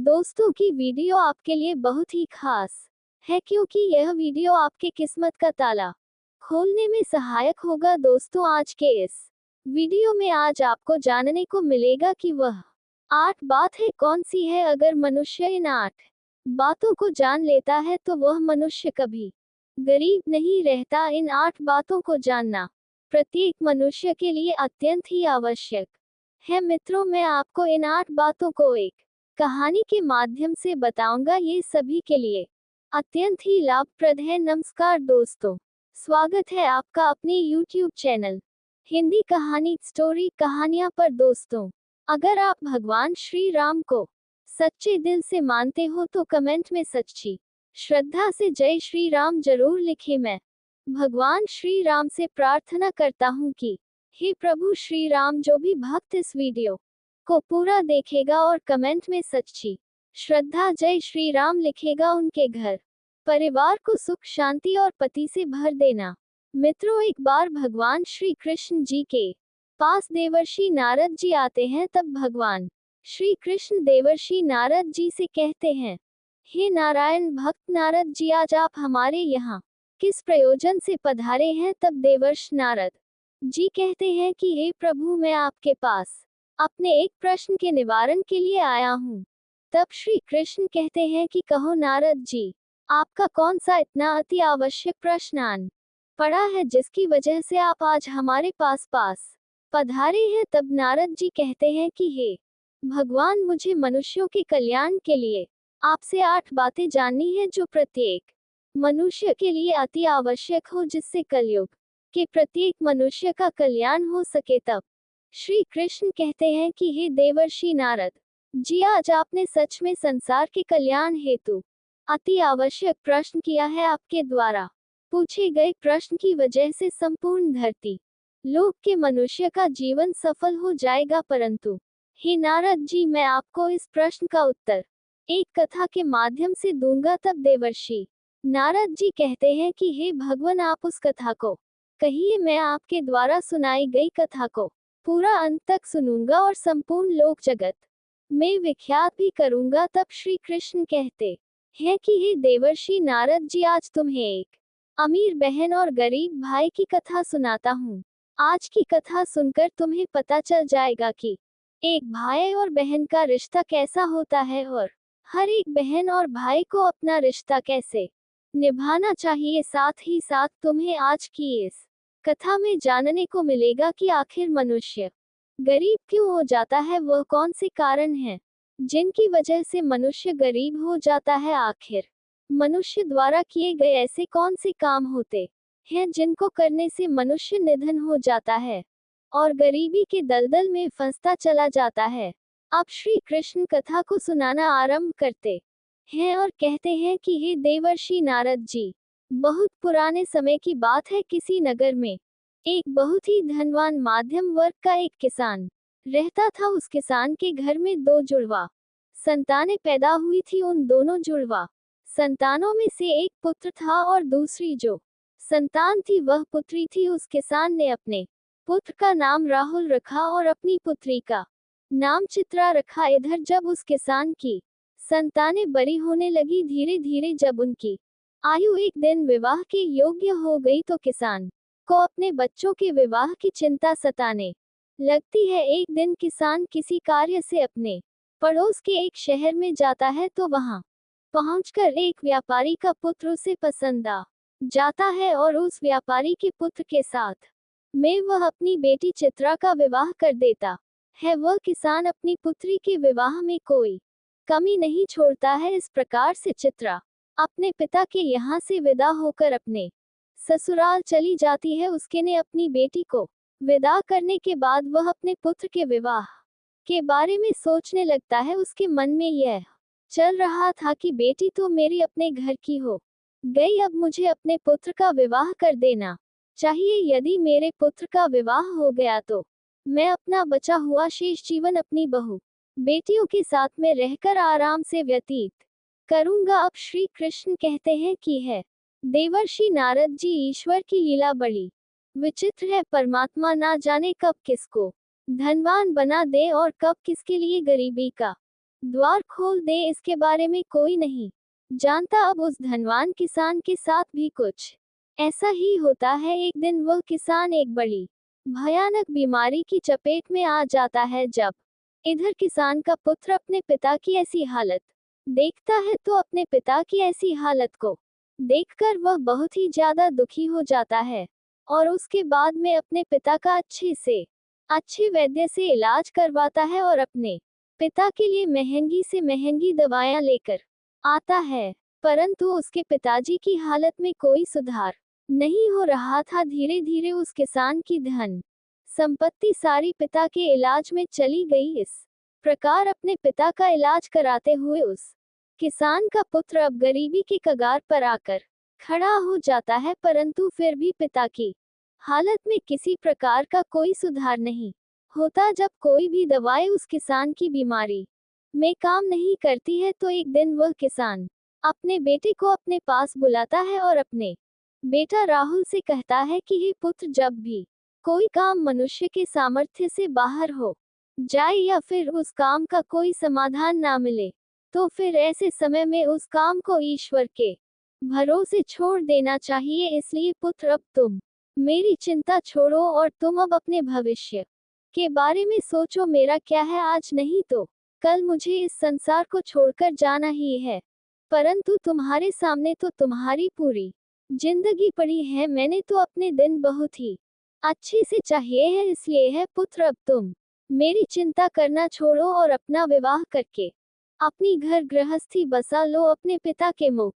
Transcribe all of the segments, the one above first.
दोस्तों की वीडियो आपके लिए बहुत ही खास है क्योंकि यह वीडियो आपके किस्मत का ताला खोलने में सहायक होगा। दोस्तों, आज के इस वीडियो में आज आपको जानने को मिलेगा कि वह 8 बात है कौन सी है। अगर मनुष्य इन 8 बातों को जान लेता है तो वह मनुष्य कभी गरीब नहीं रहता। इन 8 बातों को जानना प्रत्येक मनुष्य के लिए अत्यंत ही आवश्यक है। मित्रों, मैं आपको इन 8 बातों को एक कहानी के माध्यम से बताऊंगा। ये सभी के लिए अत्यंत ही लाभप्रद है। नमस्कार दोस्तों, स्वागत है आपका अपने YouTube चैनल हिंदी कहानी स्टोरी कहानियां पर। दोस्तों, अगर आप भगवान श्री राम को सच्चे दिल से मानते हो तो कमेंट में सच्ची श्रद्धा से जय श्री राम जरूर लिखें। मैं भगवान श्री राम से प्रार्थना करता हूँ कि हे प्रभु श्री राम, जो भी भक्त इस वीडियो को पूरा देखेगा और कमेंट में सच्ची श्रद्धा जय श्री राम लिखेगा, उनके घर परिवार को सुख शांति और पति से भर देना। मित्रों, एक बार भगवान श्री कृष्ण जी के पास देवर्षि नारद जी आते हैं। तब भगवान श्री कृष्ण देवर्षि नारद जी से कहते हैं, हे नारायण भक्त नारद जी, आज आप हमारे यहाँ किस प्रयोजन से पधारे हैं। तब देवर्ष नारद जी कहते हैं कि हे प्रभु, मैं आपके पास अपने एक प्रश्न के निवारण के लिए आया हूँ। तब श्री कृष्ण कहते हैं कि कहो नारद जी, आपका कौन सा इतना अति आवश्यक प्रश्न आन पड़ा है जिसकी वजह से आप आज हमारे पास पधारे हैं। तब नारद जी कहते हैं कि हे भगवान, मुझे मनुष्यों के कल्याण के लिए आपसे 8 बातें जाननी है जो प्रत्येक मनुष्य के लिए अति आवश्यक हो, जिससे कलयुग के प्रत्येक मनुष्य का कल्याण हो सके। तब श्री कृष्ण कहते हैं कि हे देवर्षि नारद जी, आज आपने सच में संसार के कल्याण हेतु अति आवश्यक प्रश्न किया है। आपके द्वारा पूछे गए प्रश्न की वजह से संपूर्ण धरती लोक के मनुष्य का जीवन सफल हो जाएगा। परंतु हे नारद जी, मैं आपको इस प्रश्न का उत्तर एक कथा के माध्यम से दूंगा। तब देवर्षि नारद जी कहते हैं कि हे भगवान, आप उस कथा को कहिए। मैं आपके द्वारा सुनाई गई कथा को पूरा अंत तक सुनूंगा और संपूर्ण लोक जगत में विख्यात भी करूंगा। तब श्री कृष्ण कहते हैं कि हे देवर्षि नारद जी, आज तुम्हें एक अमीर बहन और गरीब भाई की कथा सुनाता हूँ। आज की कथा सुनकर तुम्हें पता चल जाएगा कि एक भाई और बहन का रिश्ता कैसा होता है और हर एक बहन और भाई को अपना रिश्ता कैसे निभाना चाहिए। साथ ही साथ तुम्हें आज की इस कथा में जानने को मिलेगा कि आखिर मनुष्य गरीब क्यों हो जाता है, वह कौन से कारण हैं जिनकी वजह से मनुष्य गरीब हो जाता है। आखिर मनुष्य द्वारा किए गए ऐसे कौन से काम होते हैं जिनको करने से मनुष्य निधन हो जाता है और गरीबी के दलदल में फंसता चला जाता है। अब श्री कृष्ण कथा को सुनाना आरंभ करते हैं और कहते हैं कि हे देवर्षि नारद जी, बहुत पुराने समय की बात है। किसी नगर में एक बहुत ही धनवान मध्यम वर्ग का एक किसान रहता था। उस किसान के घर में 2 जुड़वा संतानें पैदा हुई थी। उन दोनों जुड़वा संतानों में से एक पुत्र था और दूसरी जो संतान थी वह पुत्री थी। उस किसान ने अपने पुत्र का नाम राहुल रखा और अपनी पुत्री का नाम चित्रा रखा। इधर जब उस किसान की संतानें बड़ी होने लगी, धीरे धीरे जब उनकी आयु एक दिन विवाह के योग्य हो गई तो किसान को अपने बच्चों के विवाह की चिंता सताने लगती है। एक दिन किसान किसी कार्य से अपने पड़ोस के एक शहर में जाता है तो वहां पहुंचकर एक व्यापारी का पुत्र उसे पसंद आ जाता है और उस व्यापारी के पुत्र के साथ में वह अपनी बेटी चित्रा का विवाह कर देता है। वह किसान अपनी पुत्री के विवाह में कोई कमी नहीं छोड़ता है। इस प्रकार से चित्रा अपने पिता के यहाँ से विदा होकर अपने ससुराल चली जाती है। उसके ने अपनी बेटी को विदा करने के बाद वह अपने पुत्र के विवाह के बारे में सोचने लगता है। उसके मन में यह चल रहा था कि बेटी तो मेरी अपने घर की हो गई, अब मुझे अपने पुत्र का विवाह कर देना चाहिए। यदि मेरे पुत्र का विवाह हो गया तो मैं अपना बचा हुआ शेष जीवन अपनी बहू बेटियों के साथ में रहकर आराम से व्यतीत करूंगा। अब श्री कृष्ण कहते हैं कि है देवर्षि नारद जी, ईश्वर की लीला बड़ी विचित्र है। परमात्मा ना जाने कब किसको धनवान बना दे और कब किसके लिए गरीबी का द्वार खोल दे, इसके बारे में कोई नहीं जानता। अब उस धनवान किसान के साथ भी कुछ ऐसा ही होता है। एक दिन वह किसान एक बड़ी भयानक बीमारी की चपेट में आ जाता है। जब इधर किसान का पुत्र अपने पिता की ऐसी हालत देखता है तो अपने पिता की ऐसी हालत को देखकर वह बहुत ही ज्यादा दुखी हो जाता है और उसके बाद में अपने पिता का अच्छे वैद्य से इलाज करवाता है और अपने पिता के लिए महंगी से महंगी दवाएं लेकर आता है। परंतु उसके पिताजी की हालत में कोई सुधार नहीं हो रहा था। धीरे धीरे उस किसान की धन संपत्ति सारी पिता के इलाज में चली गई। इस प्रकार अपने पिता का इलाज कराते हुए उस किसान का पुत्र अब गरीबी के कगार पर आकर खड़ा हो जाता है। परंतु फिर भी पिता की हालत में किसी प्रकार का कोई सुधार नहीं होता। जब कोई भी दवाई उस किसान की बीमारी में काम नहीं करती है तो एक दिन वह किसान अपने बेटे को अपने पास बुलाता है और अपने बेटा राहुल से कहता है कि हे पुत्र, जब भी कोई काम मनुष्य के सामर्थ्य से बाहर हो जाए या फिर उस काम का कोई समाधान ना मिले तो फिर ऐसे समय में उस काम को ईश्वर के भरोसे छोड़ देना चाहिए। इसलिए पुत्र, अब तुम मेरी चिंता छोड़ो और तुम अब अपने भविष्य के बारे में सोचो। मेरा क्या है, आज नहीं तो कल मुझे इस संसार को छोड़कर जाना ही है। परंतु तुम्हारे सामने तो तुम्हारी पूरी जिंदगी पड़ी है। मैंने तो अपने दिन बहुत ही अच्छे से चाहिए है। इसलिए है पुत्र, अब तुम मेरी चिंता करना छोड़ो और अपना विवाह करके अपनी घर गृहस्थी बसा लो। अपने पिता के मुख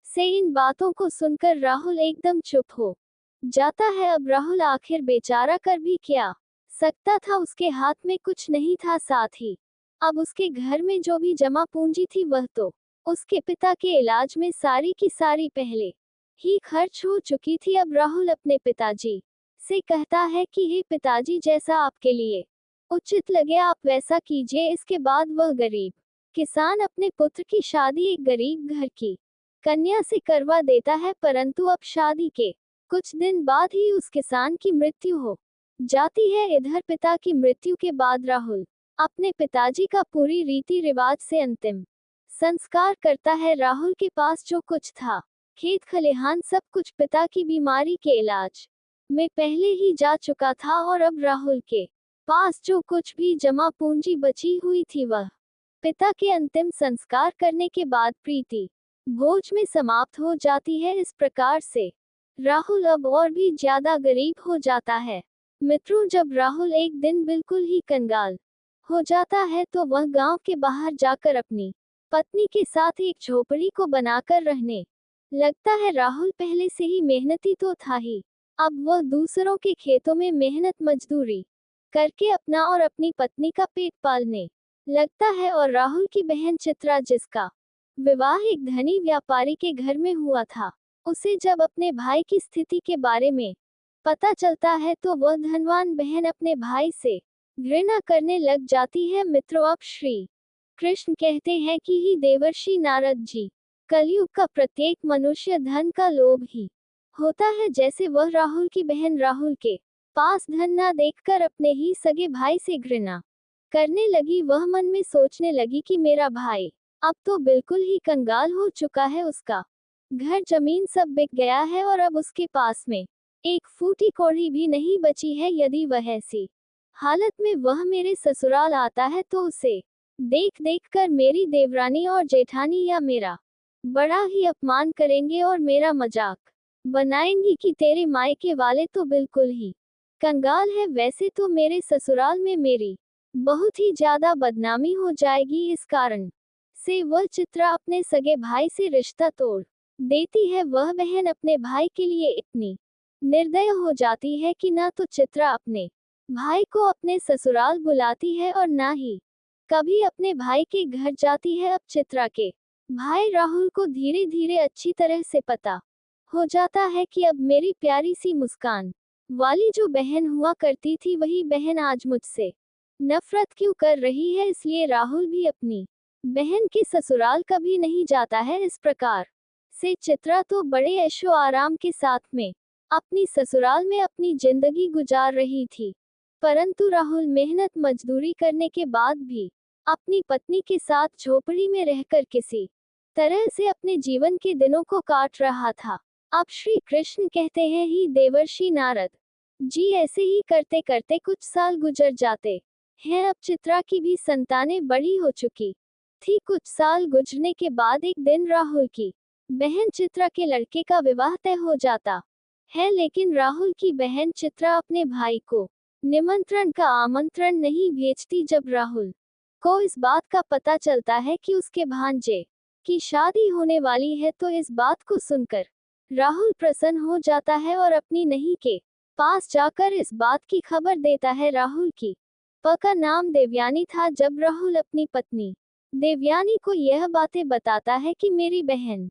से इन बातों को सुनकर राहुल एकदम चुप हो जाता है। अब राहुल आखिर बेचारा कर भी क्या सकता था, उसके हाथ में कुछ नहीं था। साथ ही अब उसके घर में जो भी जमा पूंजी थी वह तो उसके पिता के इलाज में सारी की सारी पहले ही खर्च हो चुकी थी। अब राहुल अपने पिताजी से कहता है कि हे पिताजी, जैसा आपके लिए उचित लगे आप वैसा कीजिए। इसके बाद वह गरीब किसान अपने पुत्र की शादी एक गरीब घर की कन्या से करवा देता है। परंतु अब शादी के कुछ दिन बाद ही उस किसान की मृत्यु हो जाती है। इधर पिता की मृत्यु के बाद राहुल अपने पिताजी का पूरी रीति रिवाज से अंतिम संस्कार करता है। राहुल के पास जो कुछ था, खेत खलिहान, सब कुछ पिता की बीमारी के इलाज में पहले ही जा चुका था और अब राहुल के पास जो कुछ भी जमा पूंजी बची हुई थी वह पिता के अंतिम संस्कार करने के बाद प्रीति भोज में समाप्त हो जाती है। इस प्रकार से राहुल अब और भी ज्यादा गरीब हो जाता है। मित्रों, जब राहुल एक दिन बिल्कुल ही कंगाल हो जाता है तो वह गांव के बाहर जाकर अपनी पत्नी के साथ एक झोपड़ी को बनाकर रहने लगता है। राहुल पहले से ही मेहनती तो था ही, अब वह दूसरों के खेतों में मेहनत मजदूरी करके अपना और अपनी पत्नी का पेट पालने लगता है। और राहुल की बहन चित्रा, जिसका विवाह एक धनी व्यापारी के घर में हुआ था, उसे जब अपने भाई की स्थिति के बारे में पता चलता है तो वह धनवान बहन अपने भाई से घृणा करने लग जाती है। मित्रों, अब श्री कृष्ण कहते हैं कि ही देवर्षि नारद जी, कलयुग का प्रत्येक मनुष्य धन का लोभ ही होता है। जैसे वह राहुल की बहन राहुल के पास धन न देखकर अपने ही सगे भाई से घृणा करने लगी, वह मन में सोचने लगी कि मेरा भाई अब तो बिल्कुल ही कंगाल हो चुका है, उसका घर जमीन सब बिक गया है और अब उसके पास में एक फूटी कौड़ी भी नहीं बची है। यदि वह ऐसी हालत में वह मेरे ससुराल आता है तो उसे देख देख कर मेरी देवरानी और जेठानी या मेरा बड़ा ही अपमान करेंगे और मेरा मजाक बनाएंगी कि तेरे मायके वाले तो बिल्कुल ही कंगाल है। वैसे तो मेरे ससुराल में मेरी बहुत ही ज्यादा बदनामी हो जाएगी। इस कारण से वह चित्रा अपने सगे भाई से रिश्ता तोड़ देती है। वह बहन अपने भाई के लिए इतनी निर्दय हो जाती है कि ना तो चित्रा अपने भाई को अपने ससुराल बुलाती है और ना ही कभी अपने भाई के घर जाती है। अब चित्रा के भाई राहुल को धीरे धीरे अच्छी तरह से पता हो जाता है कि अब मेरी प्यारी सी मुस्कान वाली जो बहन हुआ करती थी वही बहन आज मुझसे नफरत क्यों कर रही है। इसलिए राहुल भी अपनी बहन के ससुराल कभी नहीं जाता है। इस प्रकार से चित्रा तो बड़े ऐशो आराम के साथ में अपनी ससुराल में अपनी जिंदगी गुजार रही थी। परंतु राहुल मेहनत मजदूरी करने के बाद भी अपनी पत्नी के साथ झोपड़ी में रहकर किसी तरह से अपने जीवन के दिनों को काट रहा था। अब श्री कृष्ण कहते हैं ही देवर्षि नारद जी ऐसे ही करते करते कुछ साल गुजर जाते हैं। अब चित्रा की भी संतानें बड़ी हो चुकी थी। कुछ साल गुजरने के बाद एक दिन राहुल की बहन चित्रा के लड़के का विवाह तय हो जाता है, लेकिन राहुल की बहन चित्रा अपने भाई को निमंत्रण का आमंत्रण नहीं भेजती। जब राहुल को इस बात का पता चलता है कि उसके भांजे की शादी होने वाली है तो इस बात को सुनकर राहुल प्रसन्न हो जाता है और अपनी नहीं के पास जाकर इस बात की खबर देता है। राहुल की का नाम देवयानी था। जब राहुल अपनी पत्नी देवयानी को यह बातें बताता है कि मेरी बहन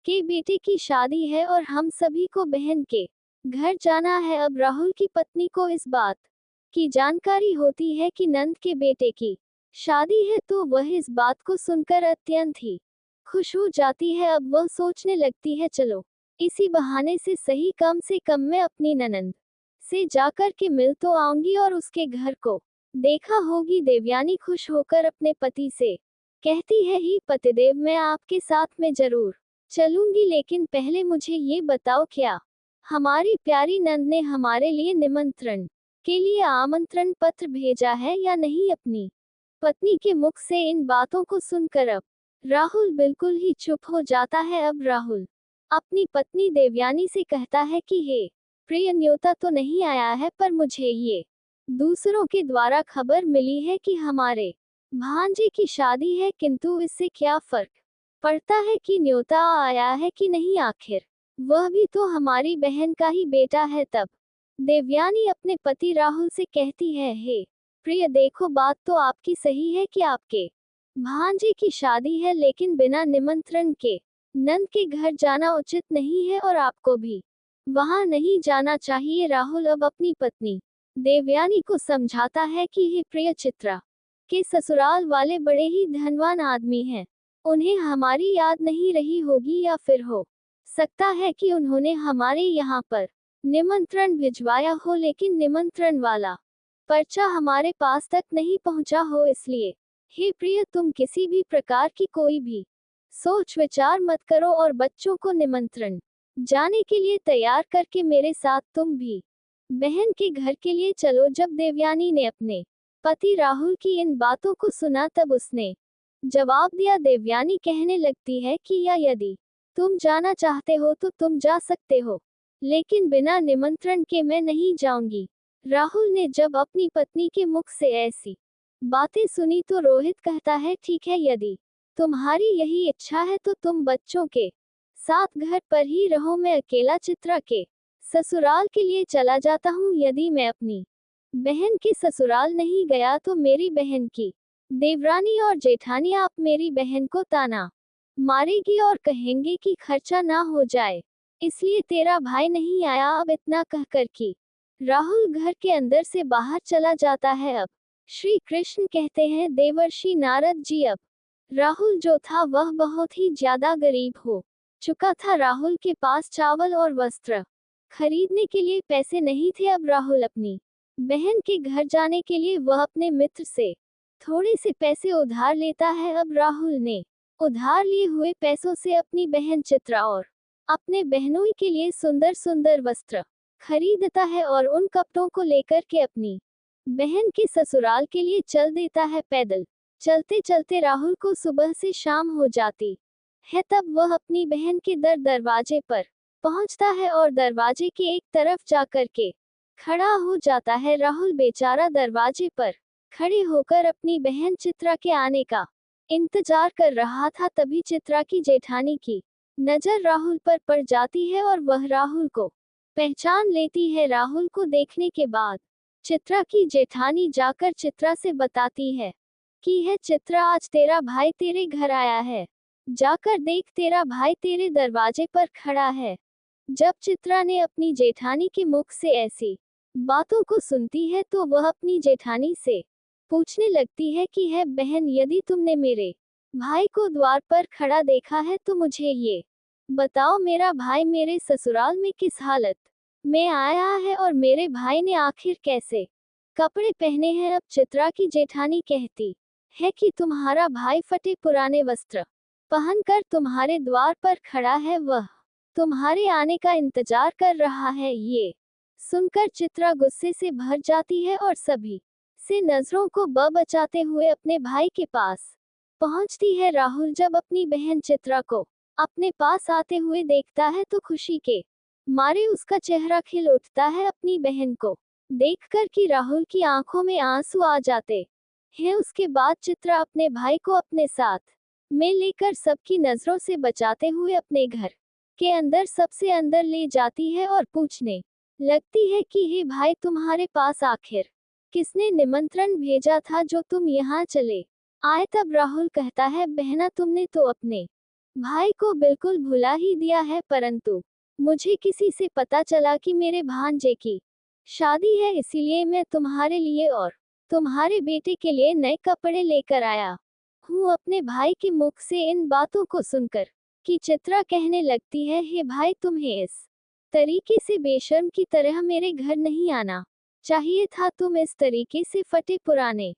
के बेटे की शादी है और हम सभी को बहन के घर जाना है। अब राहुल की पत्नी को इस बात की जानकारी होती है कि नंद के बेटे की शादी है, तो वह इस बात को सुनकर अत्यंत ही खुश हो जाती है। अब वह सोचने लगती है चलो इसी बहाने से सही कम से कम मैं अपनी ननंद से जाकर के मिल तो आऊंगी और उसके घर को देखा होगी। देवयानी खुश होकर अपने पति से कहती है ही पतिदेव मैं आपके साथ में जरूर चलूंगी, लेकिन पहले मुझे ये बताओ क्या हमारी प्यारी नंद ने हमारे लिए निमंत्रण के लिए आमंत्रण पत्र भेजा है या नहीं। अपनी पत्नी के मुख से इन बातों को सुनकर अब राहुल बिल्कुल ही चुप हो जाता है। अब राहुल अपनी पत्नी देवयानी से कहता है कि हे प्रिय, न्योता तो नहीं आया है, पर मुझे ये दूसरों के द्वारा खबर मिली है कि हमारे भांजे की शादी है, किंतु इससे क्या फर्क पड़ता है कि न्योता आया है कि नहीं, आखिर वह भी तो हमारी बहन का ही बेटा है। तब देवयानी अपने पति राहुल से कहती है हे प्रिय, देखो बात तो आपकी सही है कि आपके भांजे की शादी है, लेकिन बिना निमंत्रण के नंद के घर जाना उचित नहीं है और आपको भी वहां नहीं जाना चाहिए। राहुल अब अपनी पत्नी देवयानी को समझाता है कि हे प्रिय, चित्रा के ससुराल वाले बड़े ही धनवान आदमी हैं, उन्हें हमारी याद नहीं रही होगी या फिर हो सकता है कि उन्होंने हमारे यहाँ पर निमंत्रण भिजवाया हो, लेकिन निमंत्रण वाला पर्चा हमारे पास तक नहीं पहुँचा हो। इसलिए हे प्रिय, तुम किसी भी प्रकार की कोई भी सोच विचार मत करो और बच्चों को निमंत्रण जाने के लिए तैयार करके मेरे साथ तुम भी बहन के घर के लिए चलो। जब देवयानी ने अपने पति राहुल की इन बातों को सुना तब उसने जवाब दिया। देवयानी कहने लगती है कि या यदि तुम जाना चाहते हो तो तुम जा सकते हो, लेकिन बिना निमंत्रण के मैं नहीं जाऊंगी। राहुल ने जब अपनी पत्नी के मुख से ऐसी बातें सुनी तो रोहित कहता है ठीक है, यदि तुम्हारी यही इच्छा है तो तुम बच्चों के साथ घर पर ही रहो, मैं अकेला चित्रा के ससुराल के लिए चला जाता हूँ। यदि मैं अपनी बहन के ससुराल नहीं गया तो मेरी बहन की देवरानी और जेठानी आप मेरी बहन को ताना मारेगी और कहेंगे कि खर्चा ना हो जाए, इसलिए तेरा भाई नहीं आया। अब इतना कहकर कि राहुल घर के अंदर से बाहर चला जाता है। अब श्री कृष्ण कहते हैं देवर्षि नारद जी, अब राहुल जो था वह बहुत ही ज्यादा गरीब हो चुका था। राहुल के पास चावल और वस्त्र खरीदने के लिए पैसे नहीं थे। अब राहुल अपनी बहन के घर जाने के लिए वह अपने मित्र से थोड़े से पैसे उधार लेता है। अब राहुल ने उधार लिए हुए पैसों से अपनी बहन चित्रा और अपने बहनोई के लिए सुंदर सुंदर वस्त्र खरीदता है और उन कपड़ों को लेकर के अपनी बहन के ससुराल के लिए चल देता है। पैदल चलते चलते राहुल को सुबह से शाम हो जाती है। तब वह अपनी बहन के दरवाजे पर पहुंचता है और दरवाजे के एक तरफ जाकर के खड़ा हो जाता है। राहुल बेचारा दरवाजे पर खड़े होकर अपनी बहन चित्रा के आने का इंतजार कर रहा था। तभी चित्रा की जेठानी की नजर राहुल पर पड़ जाती है और वह राहुल को पहचान लेती है। राहुल को देखने के बाद चित्रा की जेठानी जाकर चित्रा से बताती है कि है चित्रा, आज तेरा भाई तेरे घर आया है, जाकर देख तेरा भाई तेरे दरवाजे पर खड़ा है। जब चित्रा ने अपनी जेठानी के मुख से ऐसी बातों को सुनती है तो वह अपनी जेठानी से पूछने लगती है कि है बहन, यदि तुमने मेरे भाई को द्वार पर खड़ा देखा है तो मुझे ये बताओ, मेरा भाई मेरे ससुराल में किस हालत में आया है और मेरे भाई ने आखिर कैसे कपड़े पहने हैं। अब चित्रा की जेठानी कहती है कि तुम्हारा भाई फटे पुराने वस्त्र पहनकर तुम्हारे द्वार पर खड़ा है, वह तुम्हारे आने का इंतजार कर रहा है। ये सुनकर चित्रा गुस्से से भर जाती है और सभी से नजरों को बचाते हुए अपने भाई के पास पहुंचती है। राहुल जब अपनी बहन चित्रा को अपने पास आते हुए देखता है तो खुशी के मारे उसका चेहरा खिल उठता है। अपनी बहन को देखकर कि राहुल की आंखों में आंसू आ जाते हैं। उसके बाद चित्रा अपने भाई को अपने साथ में लेकर सबकी नजरों से बचाते हुए अपने घर के अंदर सबसे अंदर ले जाती है और पूछने लगती है कि हे भाई, तुम्हारे पास आखिर किसने निमंत्रण भेजा था जो तुम यहाँ चले आए। तब राहुल कहता है, बहना, तुमने तो अपने भाई को बिल्कुल भुला ही दिया है, परंतु मुझे किसी से पता चला कि मेरे भांजे की शादी है, इसीलिए मैं तुम्हारे लिए और तुम्हारे बेटे के लिए नए कपड़े लेकर आया हूँ। अपने भाई के मुख से इन बातों को सुनकर कि चित्रा कहने लगती है, हे भाई, तुम्हें इस तरीके से बेशर्म की तरह मेरे घर नहीं आना चाहिए था। तुम इस तरीके से फटे पुराने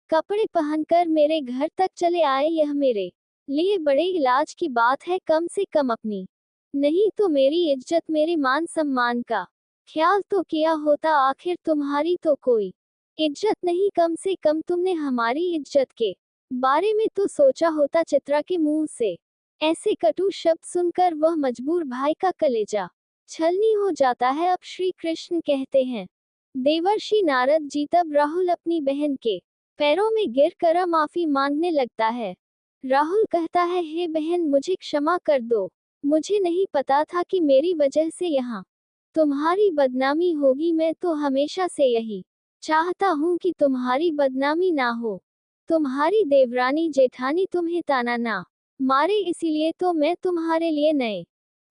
कपड़े पहनकर मेरे घर तक चले आए, यह मेरे लिए बड़े इलाज की बात है। कम से कम अपनी नहीं तो मेरी इज्जत, मेरे मान सम्मान का ख्याल तो किया होता। आखिर तुम्हारी तो कोई इज्जत नहीं, कम से कम तुमने हमारी इज्जत के बारे में तो सोचा होता। चित्रा के मुंह से ऐसे कटु शब्द सुनकर वह मजबूर भाई का कलेजा छलनी हो जाता है। अब श्री कृष्ण कहते हैं, देवर्षि नारद जी। तब राहुल अपनी बहन के पैरों में गिरकर माफी मांगने लगता है। राहुल कहता है, हे बहन, मुझे क्षमा कर दो। मुझे नहीं पता था कि मेरी वजह से यहाँ तुम्हारी बदनामी होगी। मैं तो हमेशा से यही चाहता हूँ कि तुम्हारी बदनामी ना हो, तुम्हारी देवरानी जेठानी तुम्हें ताना ना मारे, इसीलिए तो मैं तुम्हारे लिए नए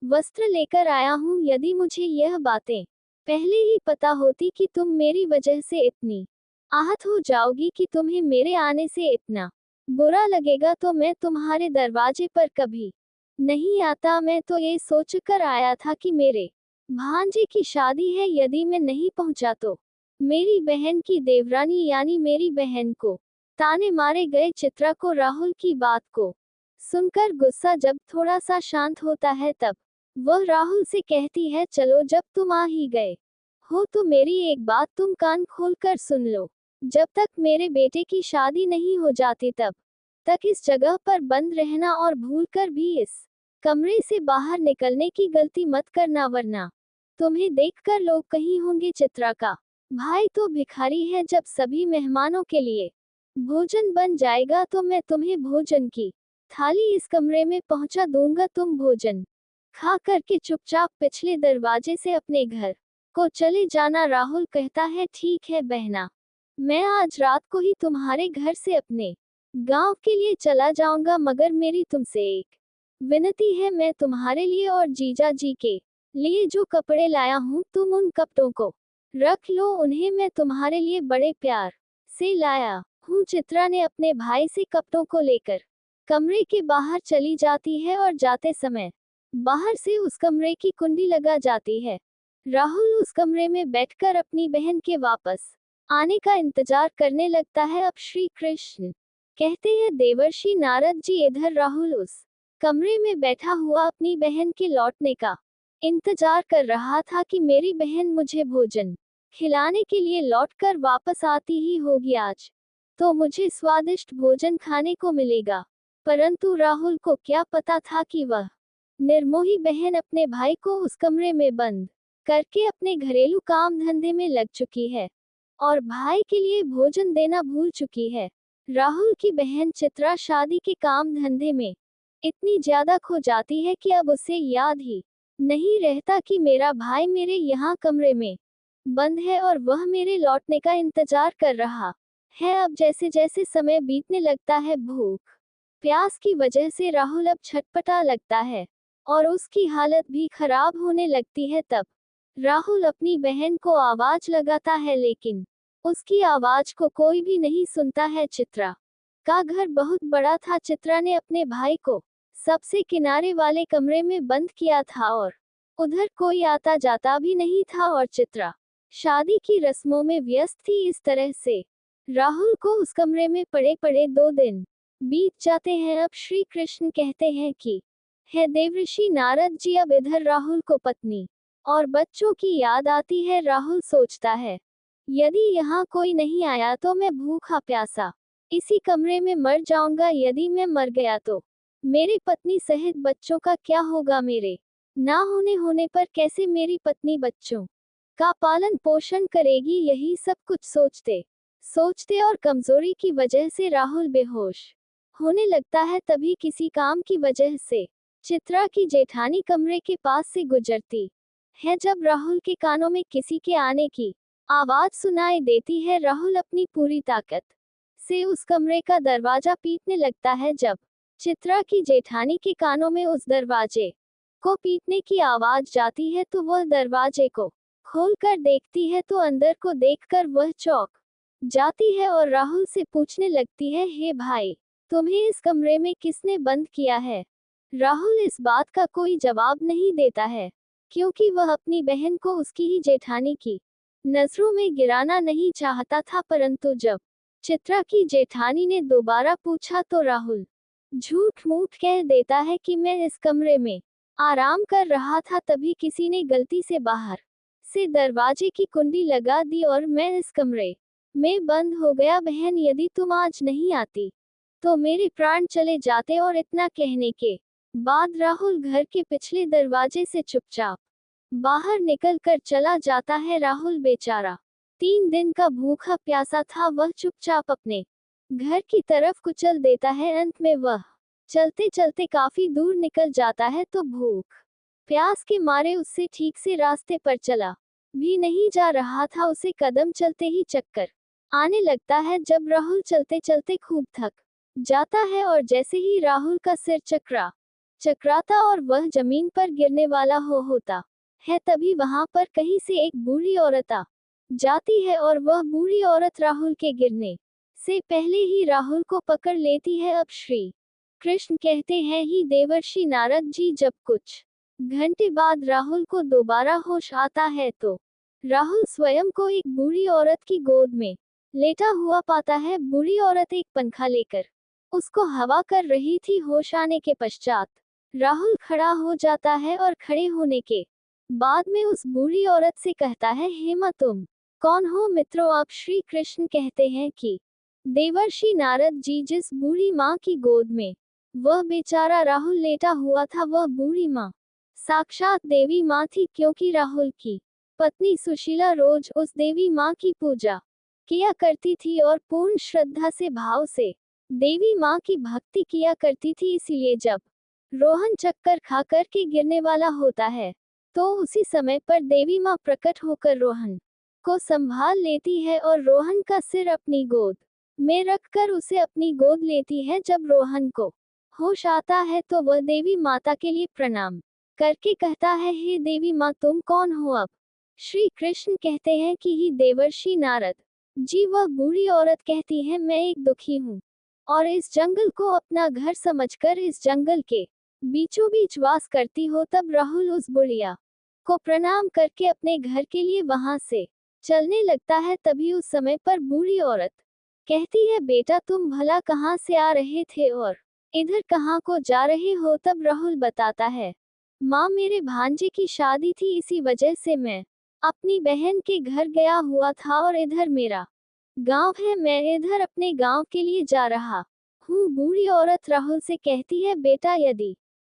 वस्त्र लेकर आया हूँ। यदि मुझे यह बातें पहले ही पता होती कि तुम मेरी वजह से इतनी आहत हो जाओगी कि तुम्हें मेरे आने से इतना बुरा लगेगा, तो मैं तुम्हारे दरवाजे पर कभी नहीं आता। मैं तो ये सोचकर आया था कि मेरे भांजे की शादी है, यदि मैं नहीं पहुंचा तो मेरी बहन की देवरानी यानी मेरी बहन को ताने मारे गए। चित्रा को राहुल की बात को सुनकर गुस्सा जब थोड़ा सा शांत होता है तब वह राहुल से कहती है, चलो, जब तुम आ ही गए हो तो मेरी एक बात तुम कान खोलकर सुन लो। जब तक मेरे बेटे की शादी नहीं हो जाती तब तक इस जगह पर बंद रहना और भूलकर भी इस कमरे से बाहर निकलने की गलती मत करना, वरना तुम्हें देखकर लोग कहीं होंगे चित्रा का भाई तो भिखारी है। जब सभी मेहमानों के लिए भोजन बन जाएगा तो मैं तुम्हें भोजन की थाली इस कमरे में पहुंचा दूंगा। तुम भोजन खा करके चुपचाप पिछले दरवाजे से अपने घर को चले जाना। राहुल कहता है, ठीक है बहना, मैं आज रात को ही तुम्हारे घर से अपने गांव के लिए चला जाऊंगा, मगर मेरी तुमसे एक विनती है। मैं तुम्हारे लिए और जीजा जी के लिए जो कपड़े लाया हूँ, तुम उन कपड़ों को रख लो, उन्हें मैं तुम्हारे लिए बड़े प्यार से लाया हूँ। चित्रा ने अपने भाई से कपड़ों को लेकर कमरे के बाहर चली जाती है और जाते समय बाहर से उस कमरे की कुंडी लगा जाती है। राहुल उस कमरे में बैठकर अपनी बहन के वापस आने का इंतजार करने लगता है। अब श्री कृष्ण कहते हैं, देवर्षि नारद जी, इधर राहुल उस कमरे में बैठा हुआ अपनी बहन के लौटने का इंतजार कर रहा था कि मेरी बहन मुझे भोजन खिलाने के लिए लौटकर वापस आती ही होगी, आज तो मुझे स्वादिष्ट भोजन खाने को मिलेगा। परंतु राहुल को क्या पता था कि वह निर्मोही बहन अपने भाई को उस कमरे में बंद करके अपने घरेलू काम धंधे में लग चुकी है और भाई के लिए भोजन देना भूल चुकी है। राहुल की बहन चित्रा शादी के काम धंधे में इतनी ज्यादा खो जाती है कि अब उसे याद ही नहीं रहता कि मेरा भाई मेरे यहाँ कमरे में बंद है और वह मेरे लौटने का इंतजार कर रहा है। अब जैसे जैसे समय बीतने लगता है, भूख प्यास की वजह से राहुल अब छटपटा लगता है और उसकी हालत भी खराब होने लगती है। तब राहुल अपनी बहन को आवाज लगाता है, लेकिन उसकी आवाज को कोई भी नहीं सुनता है। चित्रा का घर बहुत बड़ा था। चित्रा ने अपने भाई को सबसे किनारे वाले कमरे में बंद किया था और उधर कोई आता जाता भी नहीं था और चित्रा शादी की रस्मों में व्यस्त थी। इस तरह से राहुल को उस कमरे में पड़े पड़े 2 दिन बीत जाते हैं। अब श्री कृष्ण कहते हैं कि है देवर्षि नारद जी। अब इधर राहुल को पत्नी और बच्चों की याद आती है। राहुल सोचता है, यदि यहाँ कोई नहीं आया तो मैं भूखा प्यासा इसी कमरे में मर जाऊंगा। यदि मैं मर गया तो मेरी पत्नी सहित बच्चों का क्या होगा? मेरे ना होने पर कैसे मेरी पत्नी बच्चों का पालन पोषण करेगी? यही सब कुछ सोचते सोचते और कमजोरी की वजह से राहुल बेहोश होने लगता है। तभी किसी काम की वजह से चित्रा की जेठानी कमरे के पास से गुजरती है। जब राहुल के कानों में किसी के आने की आवाज सुनाई देती है, राहुल अपनी पूरी ताकत से उस कमरे का दरवाजा पीटने लगता है। जब चित्रा की जेठानी के कानों में उस दरवाजे को पीटने की आवाज जाती है तो वह दरवाजे को खोलकर देखती है तो अंदर को देखकर वह चौंक जाती है और राहुल से पूछने लगती है, हे भाई, तुम्हें इस कमरे में किसने बंद किया है? राहुल इस बात का कोई जवाब नहीं देता है, क्योंकि वह अपनी बहन को उसकी ही जेठानी की नजरों में गिराना नहीं चाहता था। परंतु जब चित्रा की जेठानी ने दोबारा पूछा तो राहुल झूठ मूठ कह देता है कि मैं इस कमरे में आराम कर रहा था, तभी किसी ने गलती से बाहर से दरवाजे की कुंडी लगा दी और मैं इस कमरे में बंद हो गया। बहन, यदि तुम आज नहीं आती तो मेरे प्राण चले जाते। और इतना कहने के बाद राहुल घर के पिछले दरवाजे से चुपचाप बाहर निकल कर चला जाता है। राहुल बेचारा 3 दिन का भूखा प्यासा था। वह चुपचाप अपने घर की तरफ कुचल देता है। अंत में वह चलते चलते काफी दूर निकल जाता है तो भूख प्यास के मारे उससे ठीक से रास्ते पर चला भी नहीं जा रहा था। उसे कदम चलते ही चक्कर आने लगता है। जब राहुल चलते चलते खूब थक जाता है और जैसे ही राहुल का सिर चकराता और वह जमीन पर गिरने वाला होता है, तभी वहां पर कहीं से एक बूढ़ी औरत आ जाती है और वह बूढ़ी औरत राहुल के गिरने से पहले ही राहुल को पकड़ लेती है। अब श्री कृष्ण कहते हैं, ही देवर्षि नारद जी, जब कुछ घंटे बाद राहुल को दोबारा होश आता है तो राहुल स्वयं को एक बूढ़ी औरत की गोद में लेटा हुआ पाता है। बूढ़ी औरत एक पंखा लेकर उसको हवा कर रही थी। होश आने के पश्चात राहुल खड़ा हो जाता है और खड़े होने के बाद में उस बूढ़ी औरत से कहता है, हेमा, तुम कौन हो मित्रों? आप श्री कृष्ण कहते हैं कि देवर्षि नारद जी, जिस बूढ़ी माँ की गोद में वह बेचारा राहुल लेटा हुआ था, वह बूढ़ी माँ साक्षात देवी माँ थी, क्योंकि राहुल की पत्नी सुशीला रोज उस देवी माँ की पूजा किया करती थी और पूर्ण श्रद्धा से भाव से देवी माँ की भक्ति किया करती थी। इसीलिए जब रोहन चक्कर खा कर के गिरने वाला होता है तो उसी समय पर देवी माँ प्रकट होकर रोहन को संभाल लेती है और रोहन का सिर अपनी गोद में रखकर उसे अपनी गोद लेती है। जब रोहन को होश आता है तो वह देवी माता के लिए प्रणाम करके कहता है, हे देवी माँ, तुम कौन हो? अब श्री कृष्ण कहते हैं कि ही देवर्षि नारद जी। वह बूढ़ी औरत कहती है, मैं एक दुखी हूँ और इस जंगल को अपना घर समझकर इस जंगल के बीचों बीच वास करती हो। तब राहुल उस बुढ़िया को प्रणाम करके अपने घर के लिए वहां से चलने लगता है। तभी उस समय पर बूढ़ी औरत कहती है, बेटा, तुम भला कहाँ से आ रहे थे और इधर कहाँ को जा रहे हो? तब राहुल बताता है, माँ, मेरे भांजे की शादी थी, इसी वजह से मैं अपनी बहन के घर गया हुआ था और इधर मेरा गांव है, मैं इधर अपने गांव के लिए जा रहा हूँ। बूढ़ी औरत राहुल से कहती है, बेटा, यदि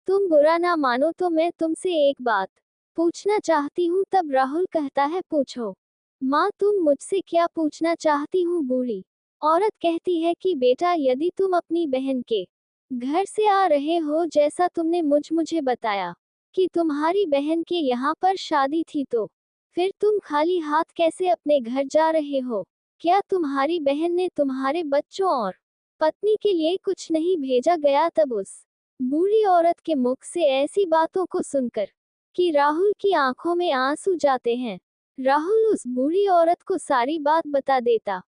तुम बुरा ना मानो तो मैं तुमसे एक बात पूछना चाहती हूँ। तब राहुल कहता है, पूछो माँ, तुम मुझसे क्या पूछना चाहती हूँ? बूढ़ी औरत कहती है कि बेटा, यदि तुम अपनी बहन के घर से आ रहे हो, जैसा तुमने मुझे बताया कि तुम्हारी बहन के यहाँ पर शादी थी, तो फिर तुम खाली हाथ कैसे अपने घर जा रहे हो? क्या तुम्हारी बहन ने तुम्हारे बच्चों और पत्नी के लिए कुछ नहीं भेजा गया? तब उस बूढ़ी औरत के मुख से ऐसी बातों को सुनकर कि राहुल की आंखों में आंसू जाते हैं, राहुल उस बूढ़ी औरत को सारी बात बता देता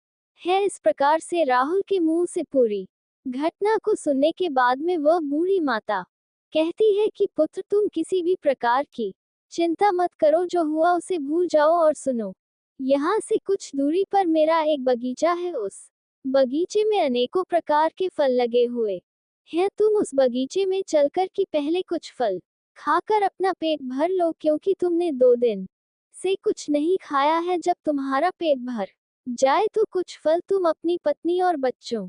है। इस प्रकार से राहुल के मुंह से पूरी घटना को सुनने के बाद में वह बूढ़ी माता कहती है कि पुत्र, तुम किसी भी प्रकार की चिंता मत करो, जो हुआ उसे भूल जाओ और सुनो, यहाँ से कुछ दूरी पर मेरा एक बगीचा है, उस बगीचे में अनेकों प्रकार के फल लगे हुए हैं। तुम उस बगीचे में चलकर कि पहले कुछ फल खाकर अपना पेट भर लो, क्योंकि तुमने 2 दिन से कुछ नहीं खाया है। जब तुम्हारा पेट भर जाए तो कुछ फल तुम अपनी पत्नी और बच्चों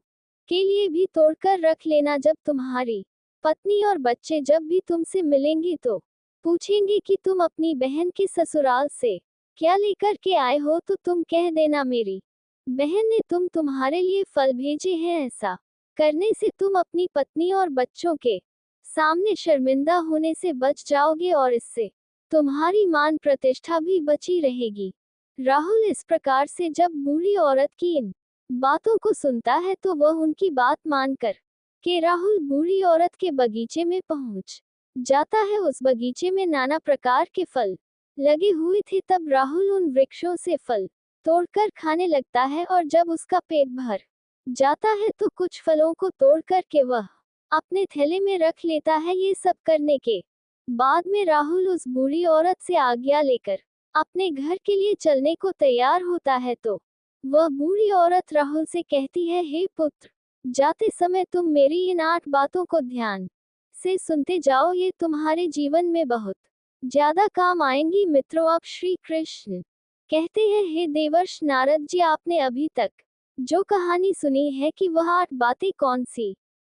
के लिए भी तोड़कर रख लेना। जब तुम्हारी पत्नी और बच्चे जब भी तुमसे मिलेंगे तो पूछेंगे कि तुम अपनी बहन के ससुराल से क्या लेकर के आए हो, तो तुम कह देना मेरी बहन ने तुम्हारे लिए फल भेजे हैं। ऐसा करने से तुम अपनी पत्नी और बच्चों के सामने शर्मिंदा होने से बच जाओगे और इससे तुम्हारी मान प्रतिष्ठा भी बची रहेगी। राहुल इस प्रकार से जब बूढ़ी औरत की इन बातों को सुनता है तो वह उनकी बात मानकर के राहुल बूढ़ी औरत के बगीचे में पहुंच जाता है। उस बगीचे में नाना प्रकार के फल लगे हुए थे। तब राहुल उन वृक्षों से फल तोड़कर खाने लगता है और जब उसका पेट भर जाता है तो कुछ फलों को तोड़कर के वह अपने थैले में रख लेता है। ये सब करने के बाद में राहुल उस बूढ़ी औरत से आज्ञा लेकर अपने घर के लिए चलने को तैयार होता है तो वह बूढ़ी औरत राहुल से कहती है, हे पुत्र, जाते समय तुम मेरी इन 8 बातों को ध्यान से सुनते जाओ, ये तुम्हारे जीवन में बहुत ज्यादा काम आएंगी। मित्रों, अब श्री कृष्ण कहते हैं, हे देवर्ष नारद जी, आपने अभी तक जो कहानी सुनी है कि वह 8 बातें कौन सी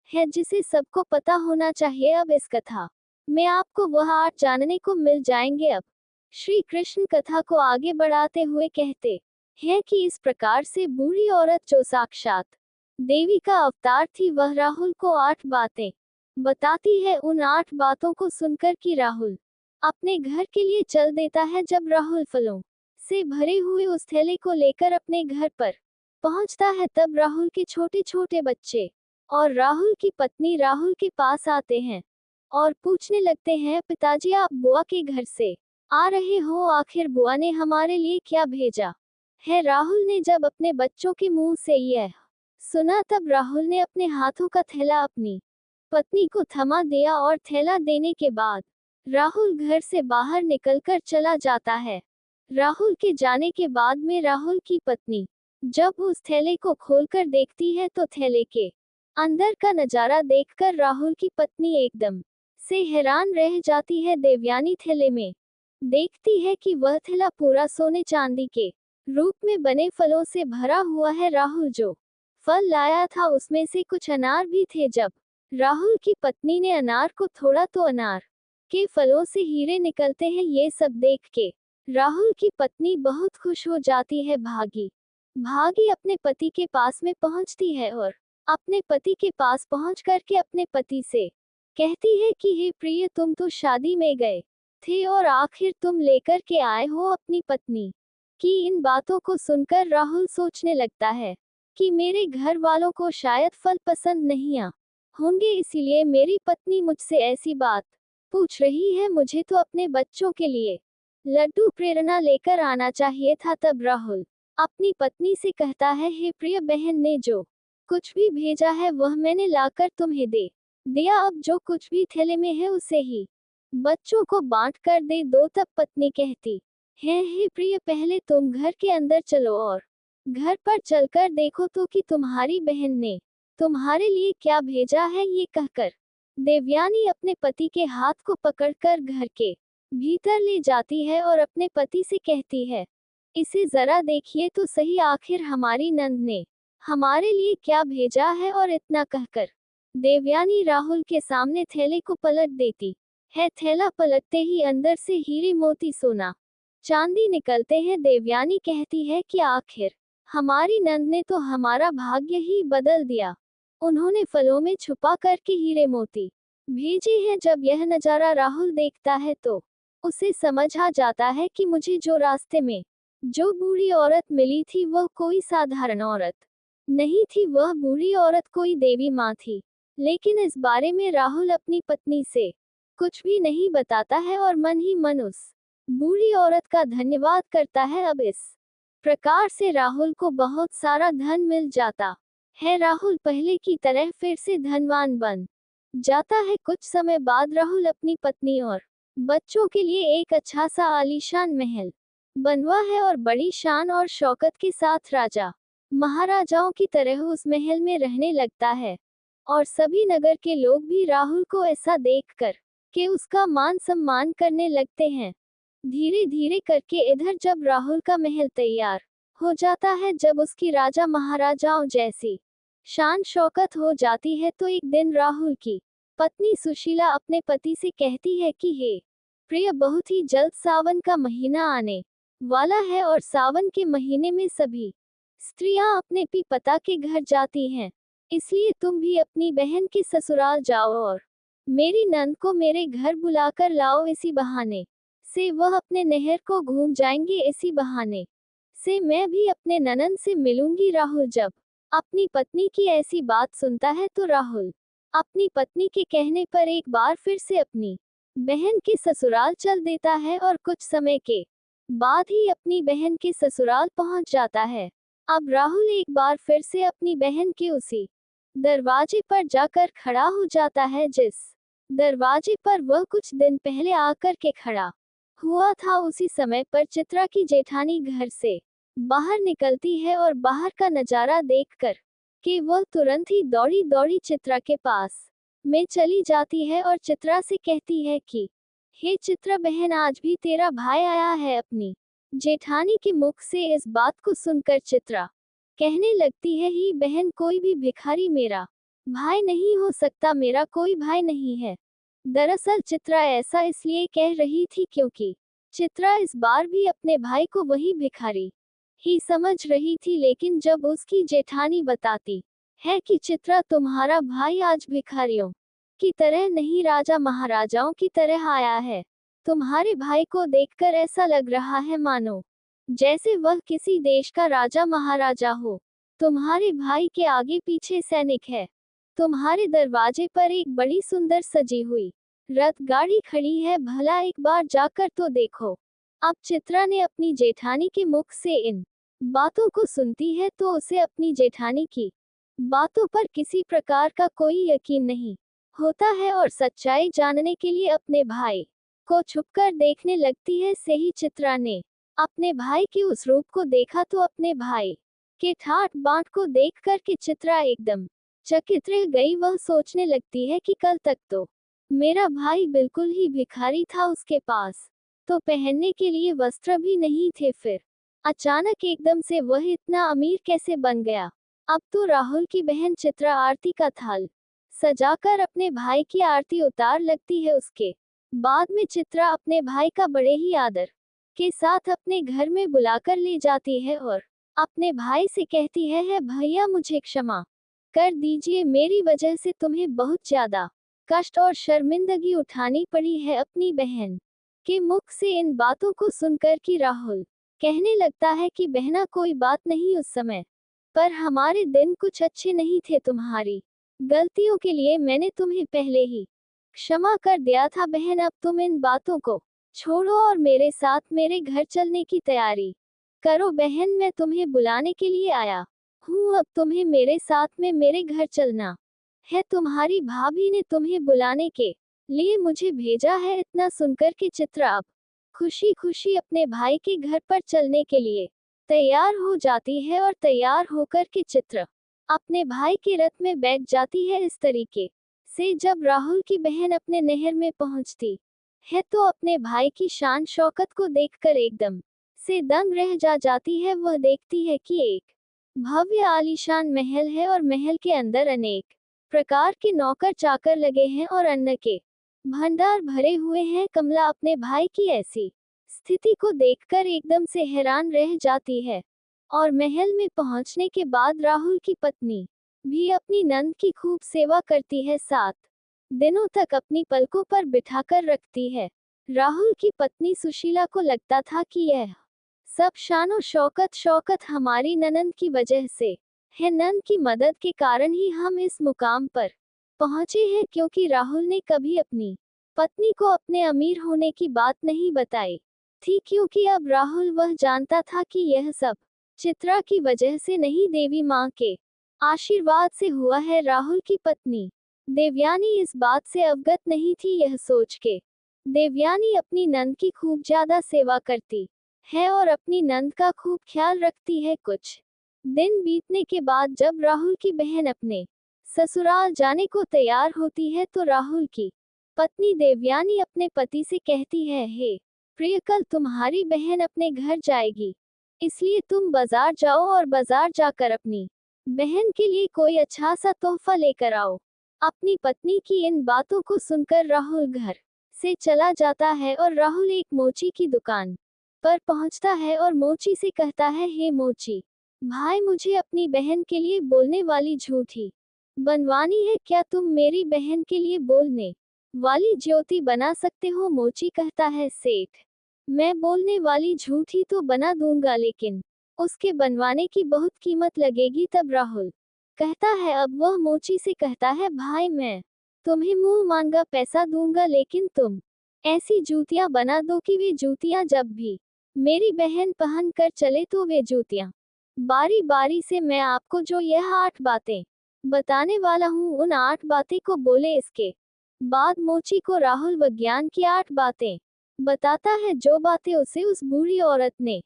है जिसे सबको पता होना चाहिए। अब इस कथा में आपको वह 8 जानने को मिल जाएंगे। अब श्री कृष्ण कथा को आगे बढ़ाते हुए कहते हैं कि इस प्रकार से बूढ़ी औरत जो साक्षात देवी का अवतार थी, वह राहुल को 8 बातें बताती है। उन 8 बातों को सुनकर कि राहुल अपने घर के लिए चल देता है। जब राहुल फलों से भरे हुए उस थैले को लेकर अपने घर पर पहुंचता है तब राहुल के छोटे छोटे बच्चे और राहुल की पत्नी राहुल के पास आते हैं और पूछने लगते हैं, पिताजी, आप बुआ के घर से आ रहे हो, आखिर बुआ ने हमारे लिए क्या भेजा है। राहुल ने जब अपने बच्चों के मुंह से यह सुना तब राहुल ने अपने हाथों का थैला अपनी पत्नी को थमा दिया और थैला देने के बाद राहुल घर से बाहर निकलकर चला जाता है। राहुल के जाने के बाद में राहुल की पत्नी जब उस थैले को खोलकर देखती है तो थैले के अंदर का नजारा देखकर राहुल की पत्नी एकदम से हैरान रह जाती है। देवयानी थैले में देखती है कि वह थैला पूरा सोने चांदी के रूप में बने फलों से भरा हुआ है। राहुल जो फल लाया था उसमें से कुछ अनार भी थे। जब राहुल की पत्नी ने अनार को तोड़ा तो अनार के फलों से हीरे निकलते हैं। ये सब देख के राहुल की पत्नी बहुत खुश हो जाती है। भागी भागी अपने पति के पास में पहुंचती है और अपने पति के पास पहुंच करके अपने पति से कहती है कि हे प्रिय, तुम तो शादी में गए थे और आखिर तुम लेकर के आए हो अपनी पत्नी की इन बातों को सुनकर राहुल सोचने लगता है कि मेरे घर वालों को शायद फल पसंद नहीं आ होंगे, इसीलिए मेरी पत्नी मुझसे ऐसी बात पूछ रही है। मुझे तो अपने बच्चों के लिए लड्डू प्रेरणा लेकर आना चाहिए था। तब राहुल अपनी पत्नी से कहता है, हे प्रिय बहन ने जो कुछ भी भेजा है वह मैंने लाकर तुम्हें दे दिया। अब जो कुछ भी थैले में है उसे ही बच्चों को बांट कर दे दो। तब पत्नी कहती है, हे प्रिय, पहले तुम घर के अंदर चलो और घर पर चलकर देखो तो कि तुम्हारी बहन ने तुम्हारे लिए क्या भेजा है। ये कहकर देवयानी अपने पति के हाथ को पकड़कर घर के भीतर ले जाती है और अपने पति से कहती है, इसे जरा देखिए तो सही, आखिर हमारी नंद ने हमारे लिए क्या भेजा है। और इतना कहकर देवयानी राहुल के सामने थैले को पलट देती है। थैला पलटते ही अंदर से हीरे मोती सोना चांदी निकलते हैं। देवयानी कहती है कि आखिर हमारी नंद ने तो हमारा भाग्य ही बदल दिया, उन्होंने फलों में छुपा करके हीरे मोती भेजे हैं। जब यह नजारा राहुल देखता है तो उसे समझ आ जाता है कि मुझे जो रास्ते में जो बूढ़ी औरत मिली थी वह कोई साधारण औरत नहीं थी, वह बूढ़ी औरत कोई देवी माँ थी। लेकिन इस बारे में राहुल अपनी पत्नी से कुछ भी नहीं बताता है और मन ही मन उस बूढ़ी औरत का धन्यवाद करता है। अब इस प्रकार से राहुल को बहुत सारा धन मिल जाता है। राहुल पहले की तरह फिर से धनवान बन जाता है। कुछ समय बाद राहुल अपनी पत्नी और बच्चों के लिए एक अच्छा सा आलीशान महल बनवा है और बड़ी शान और शौकत के साथ राजा महाराजाओं की तरह उस महल में रहने लगता है। और सभी नगर के लोग भी राहुल को ऐसा देखकर कि उसका मान सम्मान करने लगते हैं। धीरे धीरे करके इधर जब राहुल का महल तैयार हो जाता है, जब उसकी राजा महाराजाओं जैसी शान शौकत हो जाती है, तो एक दिन राहुल की पत्नी सुशीला अपने पति से कहती है कि हे प्रिय, बहुत ही जल्द सावन का महीना आने वाला है और सावन के महीने में सभी स्त्रियां अपने पति के घर जाती हैं। इसलिए तुम भी अपनी बहन के ससुराल जाओ और मेरी नंद को मेरे घर बुलाकर लाओ। इसी बहाने से वह अपने नहर को घूम जाएंगे, इसी बहाने से मैं भी अपने ननंद से मिलूंगी। राहुल जब अपनी पत्नी की ऐसी बात सुनता है तो राहुल अपनी पत्नी के कहने पर एक बार फिर से अपनी बहन के ससुराल चल देता है और कुछ समय के बाद ही अपनी बहन के ससुराल पहुंच जाता है। अब राहुल एक बार फिर से अपनी बहन के उसी दरवाजे पर जाकर खड़ा हो जाता है जिस दरवाजे पर वह कुछ दिन पहले आकर के खड़ा हुआ था। उसी समय पर चित्रा की जेठानी घर से बाहर निकलती है और बाहर का नजारा देखकर कि वह तुरंत ही दौड़ी दौड़ी चित्रा के पास में चली जाती है और चित्रा से कहती है कि हे चित्रा बहन, आज भी तेरा भाई आया है। अपनी जेठानी के मुख से इस बात को सुनकर चित्रा कहने लगती है, ही बहन, कोई भी भिखारी मेरा भाई नहीं हो सकता, मेरा कोई भाई नहीं है। दरअसल चित्रा ऐसा इसलिए कह रही थी क्योंकि चित्रा इस बार भी अपने भाई को वही भिखारी ही समझ रही थी, लेकिन जब उसकी जेठानी बताती है कि चित्रा, तुम्हारा भाई आज भिखारियों की तरह नहीं, राजा महाराजाओं की तरह आया है। तुम्हारे भाई को देखकर ऐसा लग रहा है मानो जैसे वह किसी देश का राजा महाराजा हो। तुम्हारे भाई के आगे पीछे सैनिक है। तुम्हारे दरवाजे पर एक बड़ी सुंदर सजी हुई रथ गाड़ी खड़ी है, भला एक बार जाकर तो देखो। अब चित्रा ने अपनी जेठानी के मुख से इन बातों को सुनती है तो उसे अपनी जेठानी की बातों पर किसी प्रकार का कोई यकीन नहीं होता है और सच्चाई जानने के लिए अपने भाई को छुपकर देखने लगती है। सही चित्रा ने अपने भाई के उस रूप को देखा तो अपने भाई के ठाट बाट को देखकर के चित्रा एकदम चकित रह गई। वह सोचने लगती है कि कल तक तो मेरा भाई बिल्कुल ही भिखारी था, उसके पास तो पहनने के लिए वस्त्र भी नहीं थे, फिर अचानक एकदम से वह इतना अमीर कैसे बन गया। अब तो राहुल की बहन चित्रा आरती का थाल सजाकर अपने भाई की आरती उतार लगती है। उसके बाद में चित्रा अपने भाई का बड़े ही आदर के साथ अपने घर में बुलाकर ले जाती है और अपने भाई से कहती है भैया, मुझे क्षमा कर दीजिए, मेरी वजह से तुम्हें बहुत ज्यादा कष्ट और शर्मिंदगी उठानी पड़ी है। अपनी बहन के मुख से इन बातों को सुनकर कि राहुल कहने लगता है कि बहना, कोई बात नहीं, उस समय पर हमारे दिन कुछ अच्छे नहीं थे, तुम्हारी गलतियों के लिए मैंने तुम्हें पहले ही क्षमा कर दिया था। बहन, अब तुम इन बातों को छोड़ो और मेरे साथ मेरे घर चलने की तैयारी करो। बहन, मैं तुम्हें बुलाने के लिए आया हूँ, अब तुम्हें मेरे साथ में मेरे घर चलना है। तुम्हारी भाभी ने तुम्हें बुलाने के लिए मुझे भेजा है। इतना सुनकर के चित्रा अब खुशी खुशी अपने भाई के घर पर चलने के लिए तैयार हो जाती है और तैयार होकर के चित्रा अपने भाई के रथ में बैठ जाती है। इस तरीके से जब राहुल की बहन अपने नहर में पहुंचती है तो अपने भाई की शान शौकत को देखकर एकदम से दंग रह जाती है। वह देखती है कि एक भव्य आलीशान महल है और महल के अंदर अनेक प्रकार के नौकर चाकर लगे हैं और अन्न के भंडार भरे हुए हैं। कमला अपने भाई की ऐसी स्थिति को देखकर एकदम से हैरान रह जाती है और महल में पहुंचने के बाद राहुल की पत्नी भी अपनी नंद की खूब सेवा करती है, 7 दिनों तक अपनी पलकों पर बिठाकर रखती है। राहुल की पत्नी सुशीला को लगता था कि यह सब शानो शौकत हमारी ननंद की वजह से है। नंद की मदद के कारण ही हम इस मुकाम पर पहुंचे हैं, क्योंकि राहुल ने कभी अपनी पत्नी को अपने अमीर होने की बात नहीं बताई थी, क्योंकि अब राहुल वह जानता था कि यह सब चित्रा की वजह से नहीं, देवी माँ के आशीर्वाद से हुआ है। राहुल की पत्नी देवयानी इस बात से अवगत नहीं थी। यह सोच के देवयानी अपनी नंद की खूब ज्यादा सेवा करती है और अपनी नंद का खूब ख्याल रखती है। कुछ दिन बीतने के बाद जब राहुल की बहन अपने ससुराल जाने को तैयार होती है तो राहुल की पत्नी देवयानी अपने पति से कहती है, हे प्रिय, कल तुम्हारी बहन अपने घर जाएगी, इसलिए तुम बाजार जाओ और बाजार जाकर अपनी बहन के लिए कोई अच्छा सा तोहफा लेकर आओ। अपनी पत्नी की इन बातों को सुनकर राहुल घर से चला जाता है और राहुल एक मोची की दुकान पर पहुंचता है और मोची से कहता है, हे मोची भाई, मुझे अपनी बहन के लिए बोलने वाली झूठी बनवानी है, क्या तुम मेरी बहन के लिए बोलने वाली ज्योति बना सकते हो? मोची कहता है, सेठ, मैं बोलने वाली झूठी तो बना दूंगा, लेकिन उसके बनवाने की बहुत कीमत लगेगी। तब राहुल कहता है, अब वह मोची से कहता है, भाई, मैं तुम्हें मुंह मांगा पैसा दूंगा, लेकिन तुम ऐसी जूतियां बना दो कि वे जूतियां जब भी मेरी बहन पहन कर चले तो वे जूतियां बारी बारी से मैं आपको जो यह 8 बातें बताने वाला हूँ उन 8 बातें को बोले। इसके बाद मोची को राहुल विज्ञान की 8 बातें बताता है, जो बातें उसे उस बूढ़ी औरत ने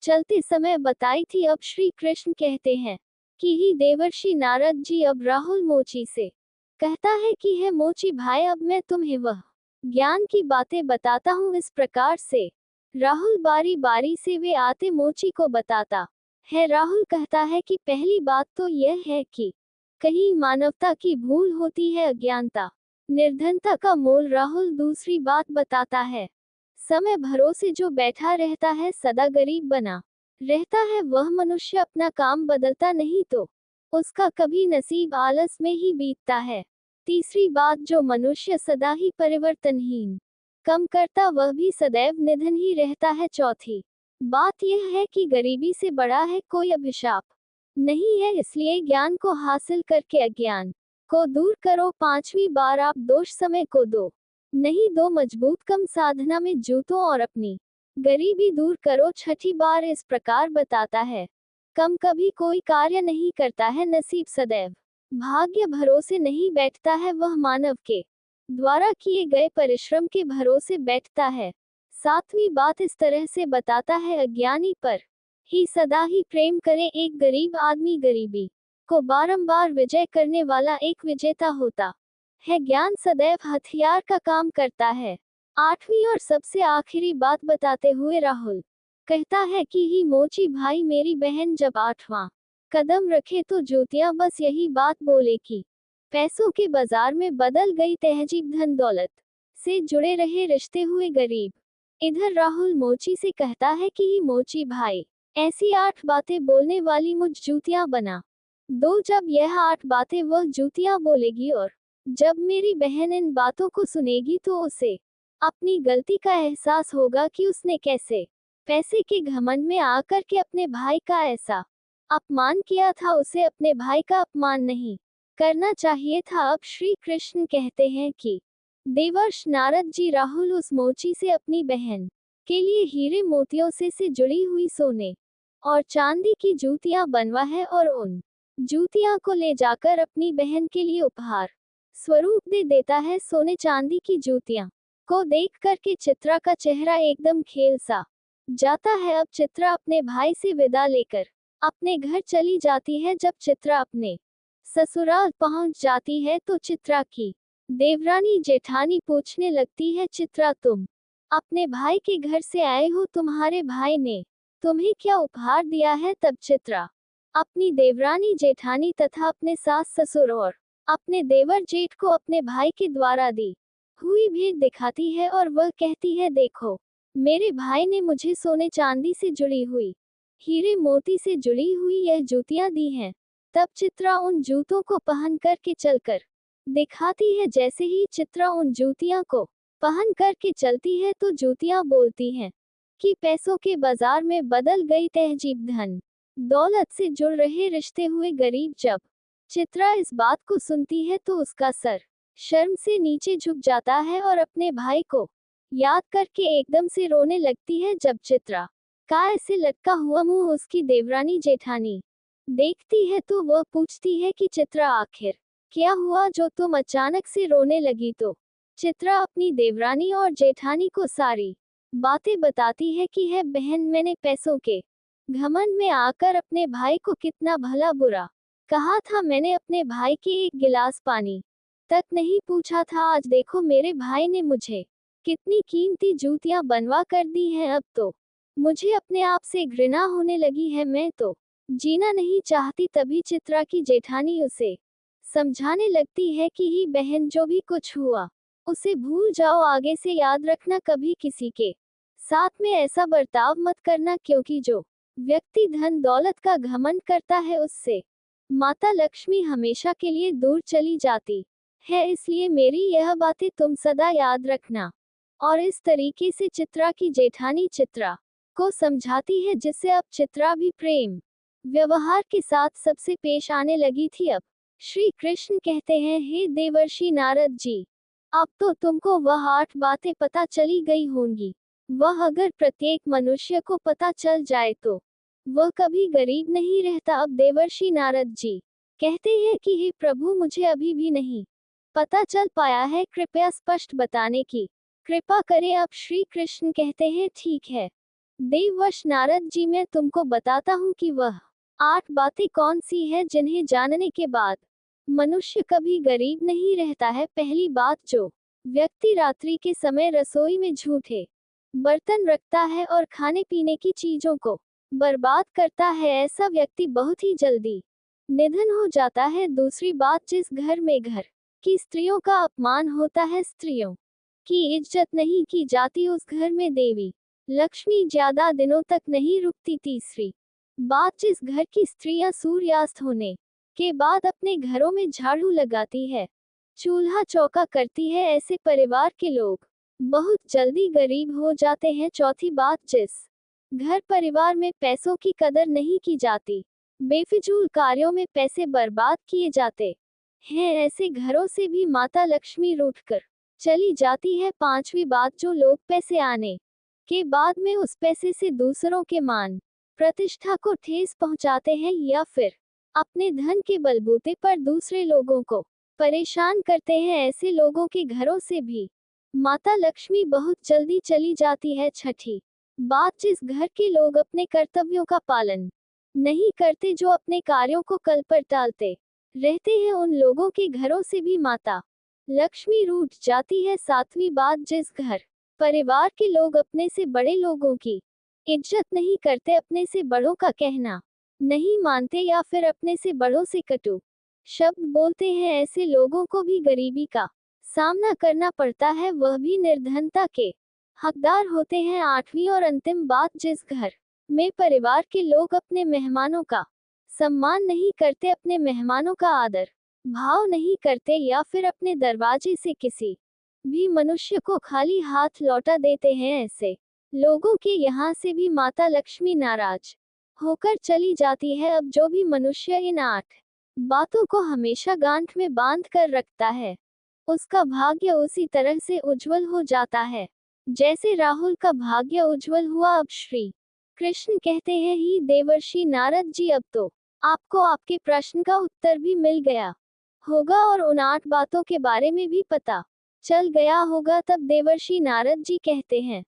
चलते समय बताई थी। अब श्री कृष्ण कहते हैं कि ही देवर्षि नारद जी अब राहुल मोची से कहता है कि है मोची भाई, अब मैं तुम्हें वह ज्ञान की बातें बताता हूँ। इस प्रकार से राहुल बारी बारी से वे आते मोची को बताता है। राहुल कहता है कि पहली बात तो यह है कि कहीं मानवता की भूल होती है, अज्ञानता निर्धनता का मोल। राहुल दूसरी बात बताता है, समय भरोसे जो बैठा रहता है सदा गरीब बना रहता है, वह मनुष्य अपना काम बदलता नहीं तो उसका कभी नसीब आलस में ही बीतता है। तीसरी बात, जो मनुष्य सदा ही परिवर्तनहीन कम करता वह भी सदैव निधन ही रहता है। चौथी बात यह है कि गरीबी से बड़ा है कोई अभिशाप नहीं है, इसलिए ज्ञान को हासिल करके अज्ञान को दूर करो। पांचवी बार, आप दोष समय को दो नहीं दो मजबूत कम साधना में जूतो और अपनी गरीबी दूर करो। छठी बार इस प्रकार बताता है, कम कभी कोई कार्य नहीं करता है, नसीब सदैव भाग्य भरोसे नहीं बैठता है, वह मानव के द्वारा किए गए परिश्रम के भरोसे बैठता है। सातवीं बात इस तरह से बताता है, अज्ञानी पर ही सदा ही प्रेम करे। एक गरीब आदमी गरीबी को बारंबार विजय करने वाला एक विजेता होता है। ज्ञान सदैव हथियार का काम करता है। आठवीं और सबसे आखिरी बात बताते हुए राहुल कहता है कि ही मोची भाई, मेरी बहन जब 8वां कदम रखे तो ज्योतियां बस यही बात बोले कि पैसों के बाजार में बदल गई तहजीब, धन दौलत से जुड़े रहे रिश्ते हुए गरीब। इधर राहुल मोची से कहता है कि ही मोची भाई, ऐसी 8 बातें बोलने वाली मुझ जूतियां बना दो। जब यह 8 बातें वह जूतियां बोलेगी और जब मेरी बहन इन बातों को सुनेगी तो उसे अपनी गलती का एहसास होगा कि उसने कैसे पैसे के घमंड में आकर के अपने भाई का ऐसा अपमान किया था। उसे अपने भाई का अपमान नहीं करना चाहिए था। अब श्री कृष्ण कहते हैं कि देवर्ष नारद जी राहुल उस मोची से अपनी बहन के लिए हीरे मोतियों से जुड़ी हुई सोने और चांदी की जूतियां बनवा है और उन जूतियां को ले जाकर अपनी बहन के लिए उपहार स्वरूप दे देता है। सोने चांदी की जूतियां को देख करके चित्रा का चेहरा एकदम खेल सा जाता है। अब चित्रा अपने भाई से विदा लेकर अपने घर चली जाती है। जब चित्रा अपने ससुराल पहुंच जाती है तो चित्रा की देवरानी जेठानी पूछने लगती है, चित्रा, तुम अपने भाई के घर से आए हो, तुम्हारे भाई ने तुम्हें क्या उपहार दिया है? तब चित्रा अपनी देवरानी जेठानी तथा अपने सास ससुर और अपने देवर जेठ को अपने भाई के द्वारा दी हुई भेंट दिखाती है और वह कहती है, देखो, मेरे भाई ने मुझे सोने चांदी से जुड़ी हुई हीरे मोती से जुड़ी हुई यह जूतियां दी हैं। तब चित्रा उन जूतों को पहन करके चलकर दिखाती है। जैसे ही चित्रा उन जूतियां को पहन करके चलती है तो जूतियां बोलती हैं कि पैसों के बाजार में बदल गई तहजीब, धन दौलत से जुड़ रहे रिश्ते हुए गरीब। जब चित्रा इस बात को सुनती है तो उसका सर शर्म से नीचे झुक जाता है और अपने भाई को याद करके एकदम से रोने लगती है। जब चित्रा का ऐसे लटका हुआ मुंह उसकी देवरानी जेठानी देखती है तो वह पूछती है कि चित्रा, आखिर क्या हुआ जो तुम अचानक से रोने लगी? तो चित्रा अपनी देवरानी और जेठानी को सारी बातें बताती है कि है बहन मैंने पैसों के घमंड में आकर अपने भाई को कितना भला बुरा कहा था। मैंने अपने भाई के एक गिलास पानी तक नहीं पूछा था। आज देखो मेरे भाई ने मुझे कितनी कीमती जूतियां बनवा कर दी हैं। अब तो मुझे अपने आप से घृणा होने लगी है। मैं तो जीना नहीं चाहती। तभी चित्रा की जेठानी उसे समझाने लगती है कि ही बहन जो भी कुछ हुआ उसे भूल जाओ। आगे से याद रखना कभी किसी के साथ में ऐसा बर्ताव मत करना, क्योंकि जो व्यक्ति धन दौलत का घमंड करता है उससे माता लक्ष्मी हमेशा के लिए दूर चली जाती है। इसलिए मेरी यह बातें तुम सदा याद रखना। और इस तरीके से चित्रा की जेठानी चित्रा को समझाती है, जिससे अब चित्रा भी प्रेम व्यवहार के साथ सबसे पेश आने लगी थी। अब श्री कृष्ण कहते हैं, हे देवर्षि नारद जी, अब तो तुमको वह 8 बातें पता चली गई होंगी। वह अगर प्रत्येक मनुष्य को पता चल जाए तो वह कभी गरीब नहीं रहता। अब देवर्षि नारद जी कहते हैं कि हे प्रभु, मुझे अभी भी नहीं पता चल पाया है, कृपया स्पष्ट बताने की कृपा करें। अब श्री कृष्ण कहते हैं, ठीक है देववश नारद जी, मैं तुमको बताता हूँ कि वह 8 बातें कौन सी है जिन्हें जानने के बाद मनुष्य कभी गरीब नहीं रहता है। पहली बात, जो व्यक्ति रात्रि के समय रसोई में झूठे बर्तन रखता है और खाने पीने की चीजों को बर्बाद करता है, ऐसा व्यक्ति बहुत ही जल्दी निधन हो जाता है। दूसरी बात, जिस घर में घर की स्त्रियों का अपमान होता है, स्त्रियों की इज्जत नहीं की जाती, उस घर में देवी लक्ष्मी ज्यादा दिनों तक नहीं रुकती। तीसरी बात, जिस घर की स्त्रियां सूर्यास्त होने के बाद अपने घरों में झाड़ू लगाती है, चूल्हा चौका करती है, ऐसे परिवार के लोग बहुत जल्दी गरीब हो जाते हैं। चौथी बात, जिस घर परिवार में पैसों की कदर नहीं की जाती, बेफिजूल कार्यों में पैसे बर्बाद किए जाते हैं, ऐसे घरों से भी माता लक्ष्मी रूठकर चली जाती है। पांचवी बात, जो लोग पैसे आने के बाद में उस पैसे से दूसरों के मान प्रतिष्ठा को ठेस पहुंचाते हैं या फिर अपने धन के बलबूते पर दूसरे लोगों को परेशान करते हैं, ऐसे लोगों के घरों से भी माता लक्ष्मी बहुत जल्दी चली जाती है। छठी बात, जिस घर के लोग अपने कर्तव्यों का पालन नहीं करते, जो अपने कार्यों को कल पर टालते रहते हैं, उन लोगों के घरों से भी माता लक्ष्मी रूठ जाती है। सातवीं बात, जिस घर परिवार के लोग अपने से बड़े लोगों की इज्जत नहीं करते, अपने से बड़ों का कहना नहीं मानते या फिर अपने से बड़ों से कटु शब्द बोलते हैं, ऐसे लोगों को भी गरीबी का सामना करना पड़ता है, वह भी निर्धनता के हकदार होते हैं। आठवीं और अंतिम बात, जिस घर में परिवार के लोग अपने मेहमानों का सम्मान नहीं करते, अपने मेहमानों का आदर भाव नहीं करते या फिर अपने दरवाजे से किसी भी मनुष्य को खाली हाथ लौटा देते हैं, ऐसे लोगों के यहाँ से भी माता लक्ष्मी नाराज होकर चली जाती है। अब जो भी मनुष्य इन 8 बातों को हमेशा गांठ में बांध कर रखता है, उसका भाग्य उसी तरह से उज्जवल हो जाता है जैसे राहुल का भाग्य उज्जवल हुआ। अब श्री कृष्ण कहते हैं, ही देवर्षि नारद जी, अब तो आपको आपके प्रश्न का उत्तर भी मिल गया होगा और उन 8 बातों के बारे में भी पता चल गया होगा। तब देवर्षि नारद जी कहते हैं,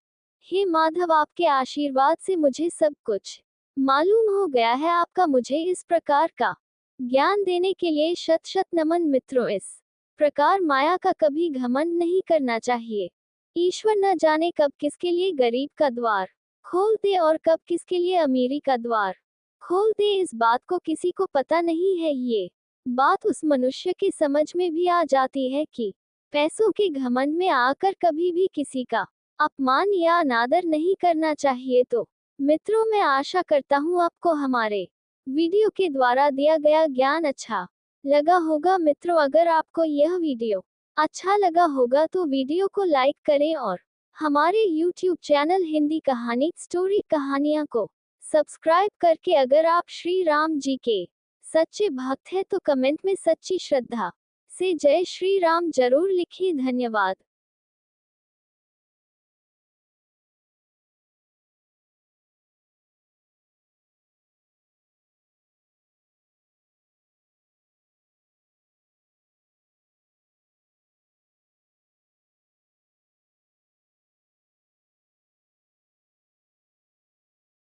हे माधव, आपके आशीर्वाद से मुझे सब कुछ मालूम हो गया है। आपका मुझे इस प्रकार का ज्ञान देने के लिए शत शत नमन। मित्रों, इस प्रकार माया का कभी घमंड नहीं करना चाहिए। ईश्वर न जाने कब किसके लिए गरीब का द्वार खोल दे और कब किसके लिए अमीरी का द्वार खोल दे, इस बात को किसी को पता नहीं है। ये बात उस मनुष्य के समझ में भी आ जाती है कि पैसों के घमंड में आकर कभी भी किसी का अपमान या अनादर नहीं करना चाहिए। तो मित्रों, मैं आशा करता हूँ आपको हमारे वीडियो के द्वारा दिया गया ज्ञान अच्छा लगा होगा। मित्रों, अगर आपको यह वीडियो अच्छा लगा होगा तो वीडियो को लाइक करें और हमारे YouTube चैनल हिंदी कहानी स्टोरी कहानियाँ को सब्सक्राइब करके अगर आप श्री राम जी के सच्चे भक्त हैं तो कमेंट में सच्ची श्रद्धा से जय श्री राम जरूर लिखिए। धन्यवाद।